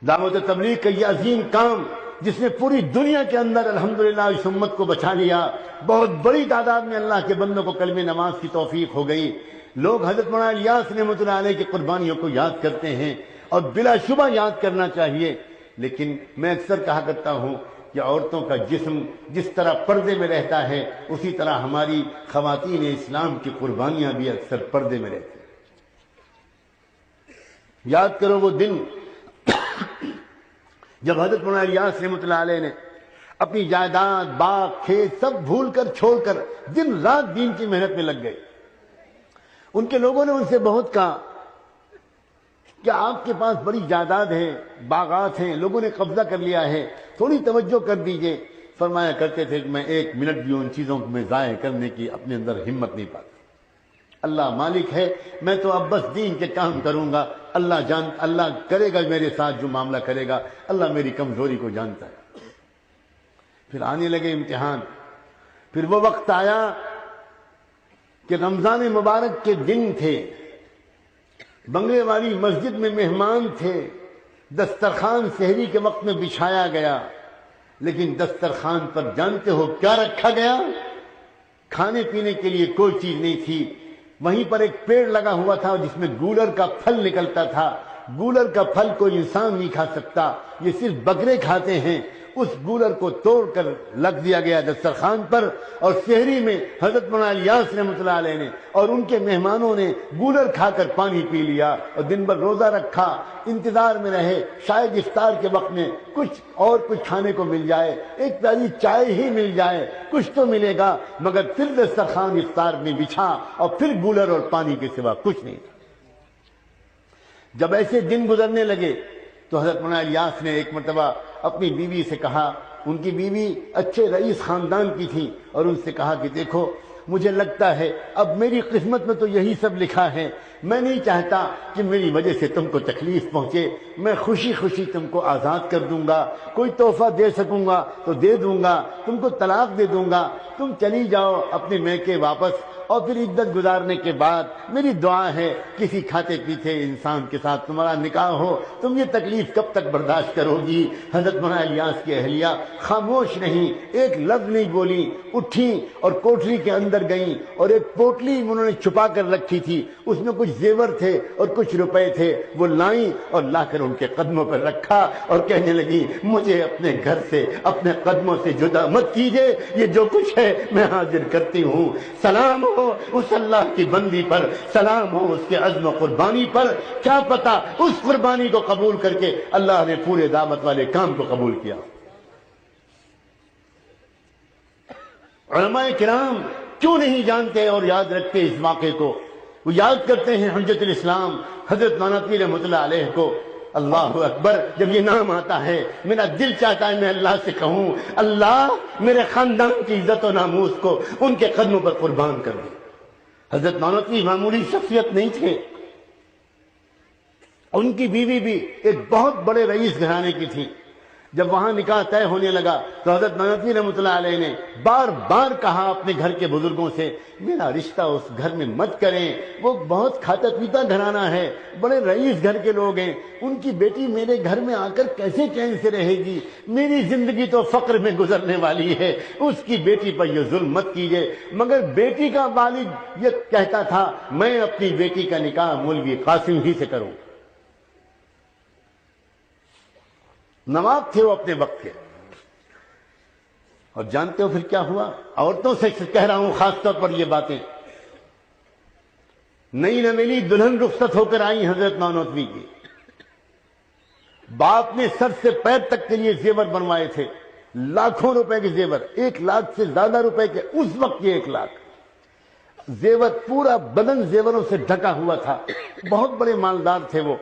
دعوت تبلیغ کا یہ عظیم کام جس نے پوری دنیا کے اندر الحمدللہ اس امت کو بچا لیا، بہت بڑی تعداد میں اللہ کے بندوں کو کلمہ نماز کی توفیق ہو گئی۔ لوگ حضرت مولانا الیاس رحمۃ اللہ علیہ کی قربانیوں کو یاد کرتے ہیں اور بلا شبہ یاد کرنا چاہیے، لیکن میں اکثر کہا کرتا ہوں کہ عورتوں کا جسم جس طرح پردے میں رہتا ہے اسی طرح ہماری خواتین اسلام کی قربانیاں بھی اکثر پردے میں رہتی ہیں۔ یاد کرو وہ دن جب حضرت مولانا الیاس رحمۃ اللہ علیہ نے اپنی جائیداد، باغ، کھیت سب بھول کر چھوڑ کر دن رات دین کی محنت میں لگ گئے۔ ان کے لوگوں نے ان سے بہت کہا کہ آپ کے پاس بڑی جائیداد ہے، باغات ہیں، لوگوں نے قبضہ کر لیا ہے، تھوڑی توجہ کر دیجئے۔ فرمایا کرتے تھے کہ میں ایک منٹ بھی ان چیزوں کو میں ضائع کرنے کی اپنے اندر ہمت نہیں پاتا۔ اللہ مالک ہے، میں تو اب بس دین کے کام کروں گا، اللہ کرے گا میرے ساتھ جو معاملہ کرے گا، اللہ میری کمزوری کو جانتا ہے۔ پھر آنے لگے امتحان، پھر وہ وقت آیا کہ رمضان مبارک کے دن تھے، بنگلے والی مسجد میں مہمان تھے، دسترخوان سحری کے وقت میں بچھایا گیا، لیکن دسترخوان پر جانتے ہو کیا رکھا گیا؟ کھانے پینے کے لیے کوئی چیز نہیں تھی۔ وہیں پر ایک پیڑ لگا ہوا تھا جس میں گولر کا پھل نکلتا تھا۔ گولر کا پھل کوئی انسان نہیں کھا سکتا، یہ صرف بکرے کھاتے ہیں۔ اس گولر کو توڑ کر لگ دیا گیا دسترخوان پر، اور سحری میں حضرت مولانا الیاس رحمۃ اللہ علیہ نے اور ان کے مہمانوں نے گولر کھا کر پانی پی لیا اور دن بھر روزہ رکھا، انتظار میں رہے شاید افطار کے وقت میں کچھ کھانے کو مل جائے، ایک پیالی چائے ہی مل جائے، کچھ تو ملے گا، مگر پھر دسترخوان افطار میں بچھا اور پھر گولر اور پانی کے سوا کچھ نہیں تھا۔ جب ایسے دن گزرنے لگے تو حضرت مولانا الیاس نے ایک مرتبہ اپنی بیوی سے کہا، ان کی بیوی اچھے رئیس خاندان کی تھی، اور ان سے کہا کہ دیکھو مجھے لگتا ہے اب میری قسمت میں تو یہی سب لکھا ہے، میں نہیں چاہتا کہ میری وجہ سے تم کو تکلیف پہنچے، میں خوشی خوشی تم کو آزاد کر دوں گا، کوئی تحفہ دے سکوں گا تو دے دوں گا، تم کو طلاق دے دوں گا، تم چلی جاؤ اپنے میکے واپس، اور پھر عدت گزارنے کے بعد میری دعا ہے کسی کھاتے پیتے انسان کے ساتھ تمہارا نکاح ہو، تم یہ تکلیف کب تک برداشت کرو گی؟ حضرت مولانا الیاس کی اہلیہ خاموش نہیں، ایک لفظ نہیں بولی، اٹھی اور کوٹری کے اندر گئیں، اور ایک پوٹلی انہوں نے چھپا کر رکھی تھی، اس میں کچھ زیور تھے اور کچھ روپے تھے، وہ لائیں اور لا کر ان کے قدموں پر رکھا اور کہنے لگی مجھے اپنے گھر سے، اپنے قدموں سے جدا مت کیجئے، یہ جو کچھ ہے میں حاضر کرتی ہوں۔ سلام ہو اس اللہ کی بندی پر، سلام ہو اس کے عزم و قربانی پر، کیا پتا اس قربانی کو قبول کر کے اللہ نے پورے دعوت والے کام کو قبول کیا۔ علماء کرام کیوں نہیں جانتے اور یاد رکھتے اس واقعے کو؟ وہ یاد کرتے ہیں حجت الاسلام حضرت مولانا پیر رحمۃ اللہ علیہ کو۔ اللہ اکبر، جب یہ نام آتا ہے میرا دل چاہتا ہے میں اللہ سے کہوں اللہ میرے خاندان کی عزت و ناموس کو ان کے قدموں پر قربان کر دے۔ حضرت مولانا پیر معمولی شخصیت نہیں تھے، ان کی بیوی بھی ایک بہت بڑے رئیس گھرانے کی تھی۔ جب وہاں نکاح طے ہونے لگا تو حضرت مولانا پیر رحمۃ اللہ علیہ نے بار بار کہا اپنے گھر کے بزرگوں سے میرا رشتہ اس گھر میں مت کریں، وہ بہت کھاتا پیتا گھرانہ ہے، بڑے رئیس گھر کے لوگ ہیں، ان کی بیٹی میرے گھر میں آ کر کیسے چین سے رہے گی؟ میری زندگی تو فقر میں گزرنے والی ہے، اس کی بیٹی پر یہ ظلم مت کیجیے۔ مگر بیٹی کا والد یہ کہتا تھا میں اپنی بیٹی کا نکاح مولوی قاسم ہی سے کروں۔ نواب تھے وہ اپنے وقت کے، اور جانتے ہو پھر کیا ہوا؟ عورتوں سے کہہ رہا ہوں خاص طور پر یہ باتیں، نئی نویلی دلہن رخصت ہو کر آئی حضرت نانوتوی کی، باپ نے سر سے پیر تک کے لیے زیور بنوائے تھے، لاکھوں روپے کے زیور، 1 لاکھ سے زیادہ روپے کے، اس وقت یہ 1 لاکھ زیور، پورا بدن زیوروں سے ڈھکا ہوا تھا، بہت بڑے مالدار تھے وہ،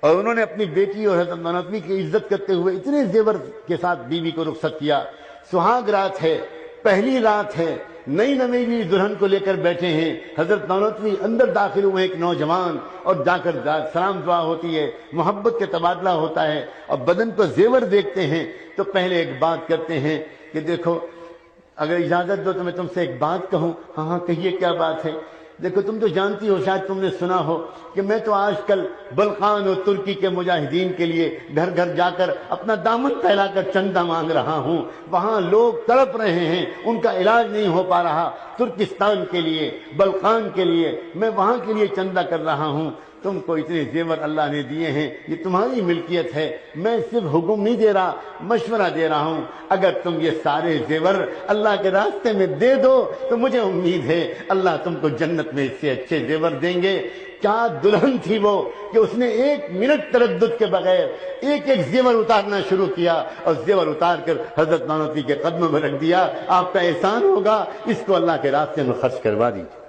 اور انہوں نے اپنی بیٹی اور حضرت نانوتوی کی عزت کرتے ہوئے اتنے زیور کے ساتھ بیوی کو رخصت کیا۔ سہاگ رات ہے، پہلی رات ہے، نئی نویلی دلہن کو لے کر بیٹھے ہیں، حضرت نانوتوی اندر داخل ہوئے ایک نوجوان، اور جا کر سلام دعا ہوتی ہے، محبت کے تبادلہ ہوتا ہے، اور بدن کو زیور دیکھتے ہیں تو پہلے ایک بات کرتے ہیں کہ دیکھو اگر اجازت دو تو میں تم سے ایک بات کہوں۔ ہاں کہیے کیا بات ہے؟ دیکھو تم تو جانتی ہو، شاید تم نے سنا ہو کہ میں تو آج کل بلقان اور ترکی کے مجاہدین کے لیے گھر گھر جا کر اپنا دامن پھیلا کر چندہ مانگ رہا ہوں۔ وہاں لوگ تڑپ رہے ہیں، ان کا علاج نہیں ہو پا رہا، ترکستان کے لیے، بلقان کے لیے میں وہاں کے لیے چندہ کر رہا ہوں۔ تم کو اتنے زیور اللہ نے دیے ہیں، یہ تمہاری ملکیت ہے، میں صرف حکم نہیں دے رہا، مشورہ دے رہا ہوں۔ اگر تم یہ سارے زیور اللہ کے راستے میں دے دو تو مجھے امید ہے اللہ تم کو جنت میں اس سے اچھے زیور دیں گے۔ کیا دلہن تھی وہ کہ اس نے 1 منٹ تردد کے بغیر ایک ایک زیور اتارنا شروع کیا اور زیور اتار کر حضرت نانوتوی کے قدموں میں رکھ دیا۔ آپ کا احسان ہوگا، اس کو اللہ کے راستے میں خرچ کروا دیجیے۔